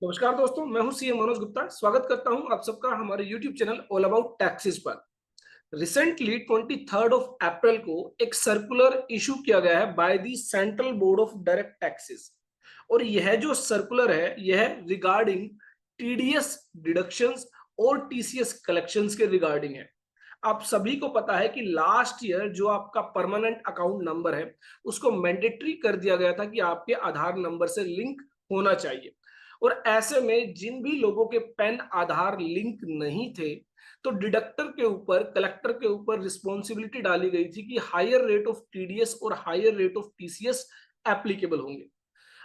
नमस्कार दोस्तों, मैं हूं सीए मनोज गुप्ता। स्वागत करता हूं आप सबका हमारे YouTube channel all about taxes पर। रिसेंटली 23 अप्रैल को एक सर्कुलर इशू किया गया है by the central board of direct taxes. और यह जो सर्कुलर है यह रिगार्डिंग टीडीएस डिडक्शंस और टीसीएस कलेक्शंस के रिगार्डिंग है। आप सभी को पता है कि लास्ट ईयर जो आपका परमानेंट अकाउंट नंबर है उसको मैंडेटरी कर दिया गया था कि आपके आधार नंबर से लिंक होना चाहिए। और ऐसे में जिन भी लोगों के पैन आधार लिंक नहीं थे तो डिडक्टर के ऊपर, कलेक्टर के ऊपर रिस्पॉन्सिबिलिटी डाली गई थी कि हायर रेट ऑफ टीडीएस और higher rate of TCS applicable होंगे।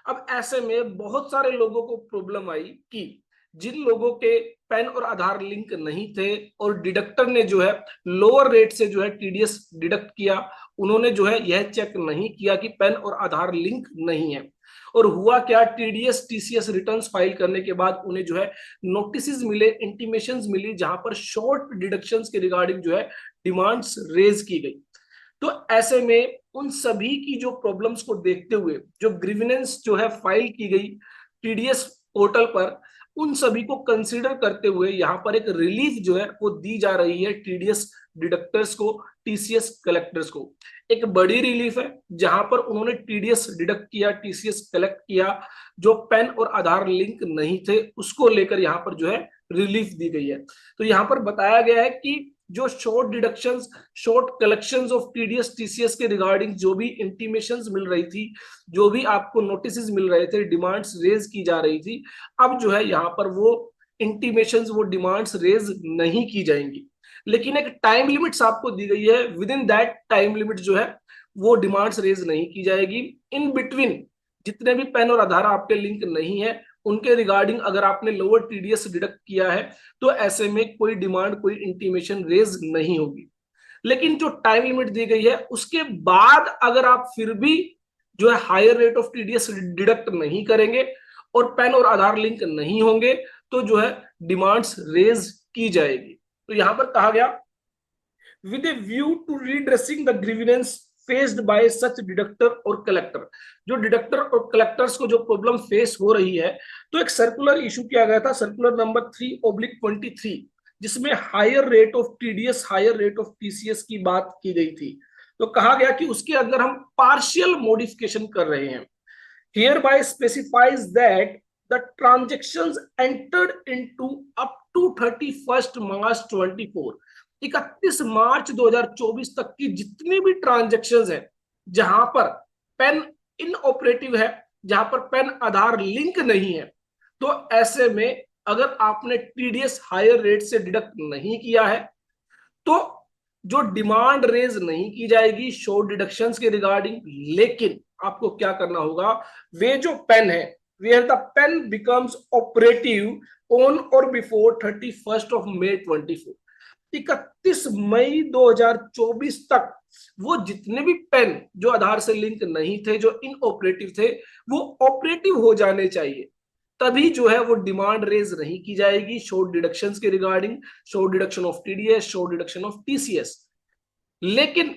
अब ऐसे में बहुत सारे लोगों को प्रॉब्लम आई कि जिन लोगों के पैन और आधार लिंक नहीं थे और डिडक्टर ने जो है लोअर रेट से जो है टीडीएस डिडक्ट किया, उन्होंने जो है यह चेक नहीं किया कि पैन और आधार लिंक नहीं है। और हुआ क्या, टीडीएस टीसीएस रिटर्न्स फाइल करने के बाद उन्हें जो है नोटिस मिले, इंटीमेशंस मिली, जहां पर शॉर्ट डिडक्शंस के रिगार्डिंग जो है डिमांड्स रेज की गई। तो ऐसे में उन सभी की जो प्रॉब्लम्स को देखते हुए जो ग्रीवेंस जो है फाइल की गई टीडीएस पोर्टल पर, उन सभी को कंसीडर करते हुए यहाँ पर एक रिलीफ जो है वो दी जा रही है टीडीएस डिडक्टर्स को, टीसीएस कलेक्टर्स को। एक बड़ी रिलीफ है जहां पर उन्होंने टीडीएस डिडक्ट किया, टीसीएस कलेक्ट किया। जो पैन और आधार लिंक नहीं थे उसको लेकर यहाँ पर जो है रिलीफ दी गई है। तो यहाँ पर बताया गया है कि जो short deductions, short collections of TDS TCS के रिगार्डिंग जो भी इंटीमेशंस मिल रही थी, जो भी आपको नोटिस मिल रहे थे, डिमांड्स रेज की जा रही थी, अब जो है यहाँ पर वो इंटीमेशंस, वो डिमांड्स रेज नहीं की जाएंगी। लेकिन एक टाइम लिमिट्स आपको दी गई है, with in that time limit जो है वो डिमांड्स रेज नहीं की जाएगी। इन बिटवीन जितने भी पैन और आधार आपके लिंक नहीं है उनके रिगार्डिंग अगर आपने लोअर टीडीएस डिडक्ट किया है तो ऐसे में कोई डिमांड, कोई इंटीमेशन रेज नहीं होगी। लेकिन जो टाइम लिमिट दी गई है उसके बाद अगर आप फिर भी जो है higher rate of TDS deduct नहीं करेंगे और पैन और आधार लिंक नहीं होंगे तो जो है डिमांड्स रेज की जाएगी। तो यहां पर कहा गया with a view to redressing the grievance faced by such deductor और कलेक्टर। जो डिडक्टर और कलेक्टर्स को जो प्रॉब्लम फेस हो रही है, तो एक सर्कुलर इशू किया गया था, सर्कुलर नंबर 3/23, जिसमें higher rate of TDS, higher rate of TCS की बात की गई थी। तो कहा गया कि उसके अंदर हम पार्शियल मॉडिफिकेशन कर रहे हैं। hereby specifies that the transactions entered into up to 31st March 24, 31 मार्च 2024 तक की जितनी भी ट्रांजेक्शन्स हैं जहां पर पेन इनऑपरेटिव है, जहां पर पेन आधार लिंक नहीं है, तो ऐसे में अगर आपने टीडीएस हायर रेट से डिडक्ट नहीं किया है तो जो डिमांड रेज नहीं की जाएगी शॉर्ट डिडक्शंस के रिगार्डिंग। लेकिन आपको क्या करना होगा, वे जो पेन है, where the PAN becomes operative on और बिफोर 31 मई 24, 31 मई 2024 तक वो जितने भी पेन जो आधार से लिंक नहीं थे, जो इनऑपरेटिव थे, वो ऑपरेटिव हो जाने चाहिए। तभी जो है वो डिमांड रेज नहीं की जाएगी शॉर्ट डिडक्शंस के regarding, short deduction of TDS, short deduction of TCS. लेकिन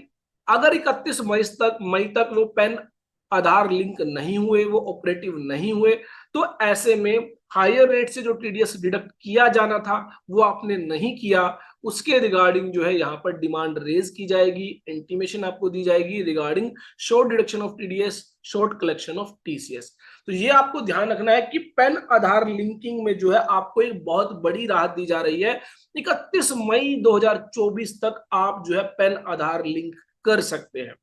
अगर 31 मई तक वो पेन आधार लिंक नहीं हुए, वो ऑपरेटिव नहीं हुए, तो ऐसे में हायर रेट से जो टीडीएस डिडक्ट किया जाना था वो आपने नहीं किया, उसके रिगार्डिंग जो है यहाँ पर डिमांड रेज की जाएगी, इंटीमेशन आपको दी जाएगी regarding short deduction of TDS, short collection of TCS. तो ये आपको ध्यान रखना है कि पेन आधार लिंकिंग में जो है आपको एक बहुत बड़ी राहत दी जा रही है। 31 मई 2024 तक आप जो है पेन आधार लिंक कर सकते हैं।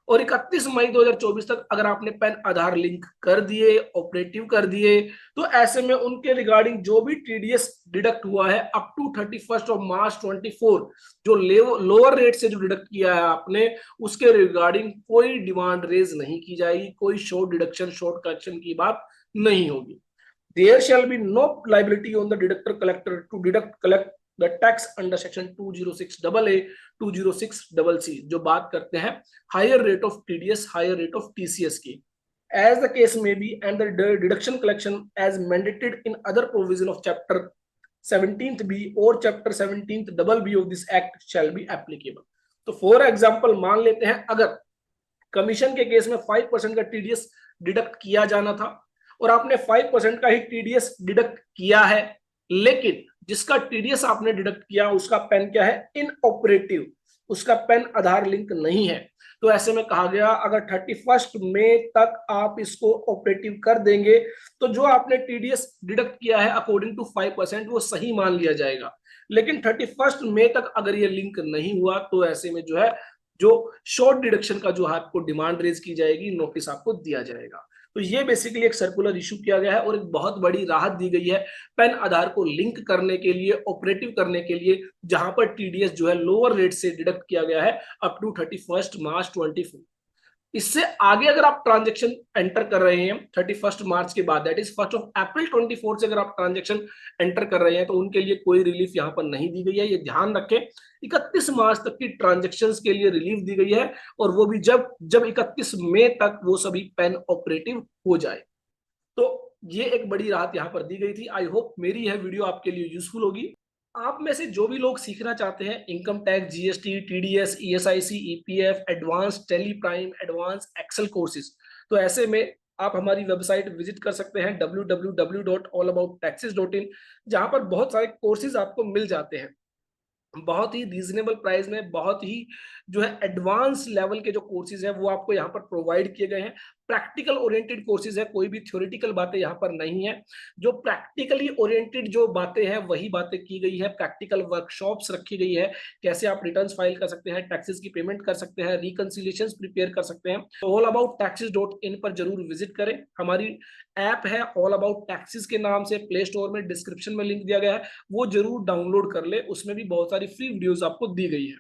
और 31 मई 2024 तक अगर आपने पैन आधार लिंक कर दिए, ऑपरेटिव कर दिए, तो ऐसे में उनके रिगार्डिंग जो भी टीडीएस डिडक्ट हुआ है अप टू 31 मार्च 24, जो लोअर रेट से जो डिडक्ट किया है आपने, उसके रिगार्डिंग कोई डिमांड रेज नहीं की जाएगी, कोई शॉर्ट डिडक्शन, शॉर्ट कलेक्शन की बात नहीं होगी। There shall be no liability on the deductor collector to collect the tax under section 206AA, 206CC, जो बात करते हैं higher rate of TDS, higher rate of TCS की, as the case may be, and the deduction collection as mandated in other provision of chapter 17th B or chapter 17th BB of this act shall be applicable। तो for example मान लेते हैं अगर commission के case में 5% का TDS deduct किया जाना था और आपने 5% का ही टीडीएस डिडक्ट किया है, लेकिन जिसका टीडीएस आपने डिडक्ट किया उसका पेन क्या है, इनऑपरेटिव, उसका पेन आधार लिंक नहीं है, तो ऐसे में कहा गया अगर 31 मई तक आप इसको ऑपरेटिव कर देंगे तो जो आपने टीडीएस डिडक्ट किया है अकॉर्डिंग टू 5% वो सही मान लिया जाएगा। लेकिन 31 मई तक अगर ये लिंक नहीं हुआ तो ऐसे में जो है जो शॉर्ट डिडक्शन का जो है आपको डिमांड रेज की जाएगी, नोटिस आपको दिया जाएगा। तो ये बेसिकली एक सर्कुलर इशू किया गया है और एक बहुत बड़ी राहत दी गई है पेन आधार को लिंक करने के लिए, ऑपरेटिव करने के लिए, जहां पर टीडीएस जो है लोअर रेट से डिडक्ट किया गया है अप टू 31 मार्च 24। इससे आगे अगर आप ट्रांजेक्शन एंटर कर रहे हैं 31 मार्च के बाद, दैट इज 1 अप्रैल 24 से अगर आप ट्रांजेक्शन एंटर कर रहे हैं तो उनके लिए कोई रिलीफ यहां पर नहीं दी गई है, ये ध्यान रखें। 31 मार्च तक की ट्रांजेक्शंस के लिए रिलीफ दी गई है और वो भी जब जब 31 मई तक वो सभी पेन ऑपरेटिव हो जाए। तो ये एक बड़ी राहत यहां पर दी गई थी। आई होप मेरी यह वीडियो आपके लिए यूजफुल होगी। आप में से जो भी लोग सीखना चाहते हैं income tax, GST, TDS, ESIC, EPF, advance Tally Prime, advance Excel courses, तो ऐसे में आप हमारी वेबसाइट विजिट कर सकते हैं www.allabouttaxes.in, जहां पर बहुत सारे कोर्सेज आपको मिल जाते हैं बहुत ही रीजनेबल प्राइस में, बहुत ही जो है एडवांस लेवल के जो कोर्सेज है वो आपको यहाँ पर प्रोवाइड किए गए हैं। प्रैक्टिकल ओरिएंटेड कोर्सेज है, कोई भी थ्योरेटिकल बातें यहाँ पर नहीं है। जो प्रैक्टिकली ओरिएंटेड जो बातें हैं वही बातें की गई है, प्रैक्टिकल वर्कशॉप्स रखी गई है, कैसे आप रिटर्न्स फाइल कर सकते हैं, टैक्सेस की पेमेंट कर सकते हैं, रिकंसिलिएशंस प्रिपेयर कर सकते हैं। तो ऑल अबाउट टैक्सेस.in पर जरूर विजिट करें। हमारी ऐप है ऑल अबाउट टैक्सेस के नाम से, प्ले स्टोर में डिस्क्रिप्शन में लिंक दिया गया है, वो जरूर डाउनलोड कर ले, उसमें भी बहुत सारी फ्री वीडियोस आपको दी गई है।